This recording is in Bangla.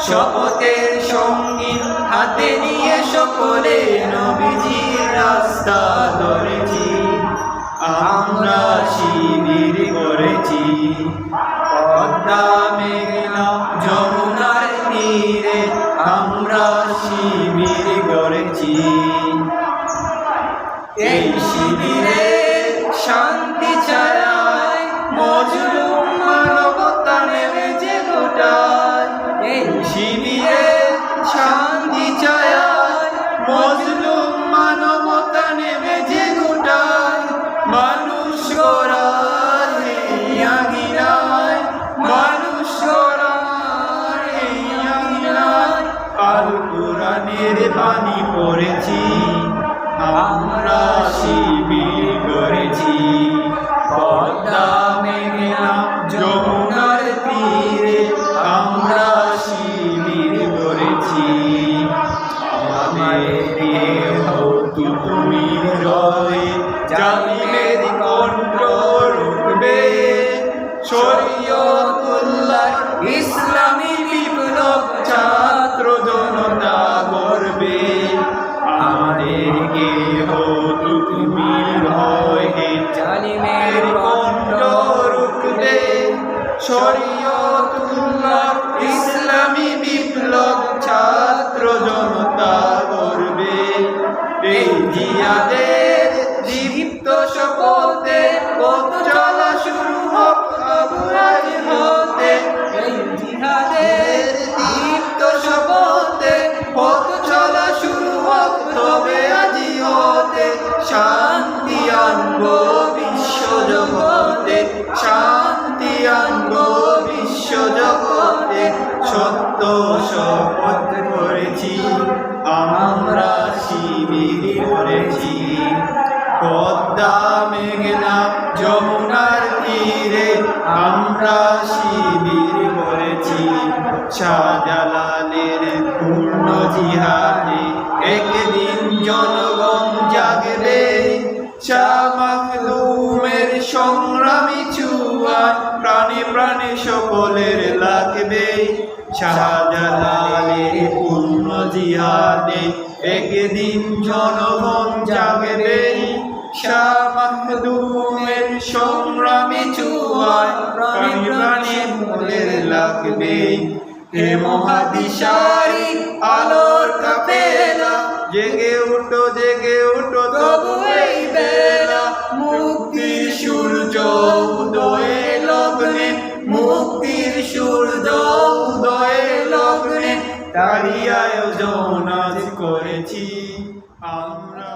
শপথের সঙ্গী হাতে নিয়ে সকলে নবীজির রাস্তা ধরেছি। আমরা শিবির করেছি পদ্মা মেঘনা যমুনার তীরে, আমরা শিবির করেছি। এই শিবিরে শান্তি ছায়ায় মজলুম মানবতা নেমেছে গোটায়। এই শিবিরে শান্তি ছায়ায় মজলুম মানবতা নেমেছে গোটায়। মানুষ গড়ার এই আঙিনায়, মানুষ গড়ার এই আঙিনায় আল কোরআনের বাণী পড়েছি। আমরা শিবির করেছি পদ্মা মেঘনা যমুনার তীরে, আমরা শিবির করেছি। আমাদের দেহ তুমি হৃদয়ে জালিমের কণ্ঠ রুখবে। শরীয়তুল্লাহ ইসলামী বিপ্লব ছাত্র জনতা গর্বে। আমাদেরকে তুমি হৃদয়ে জালিমের কণ্ঠ রুখবে। শরীয়তুল্লাহ ইসলামী বিপ্লব ছাত্র জনতা গর্বে। এই জিহাদের দীপ্ত শপথে পথ চলা শুরু হোক আজ হতে। এই জিহাদের দীপ্ত শপথে পথ চলা শুরু হোক তবে আজি হতে। শান্তি আনবো বিশ্ব জগতে, শান্তি আনবো বিশ্ব জগতে। সত্য শপথ করেছি, আমরা শিবির করেছি পদ্মা মেঘনা যমুনার তীরে, আমরা শিবির করেছি। শাহজালালের পূর্ণ জিহাদে একদিন জনগণ জাগবে। শাহ মাখদুমের সংগ্রামী ছোঁয়ায় প্রাণে প্রাণে সকলের লাগবে। শাহজালালের পূর্ণ জিহাদে একদিন জনগণ জাগবে। শাহ মাখদুমের সংগ্রামী ছোঁয়ায় প্রাণে প্রাণে সকলের লাগবে। হে মহাদিশারি আলোর কাফেলা, জেগে উঠো তবু এই বেলা। মুক্তির সূর্য উদয়ে লগ্নে, মুক্তির সূর্য উদয়ে লগ্নে তারই আয়োজন আজ করেছি আমরা।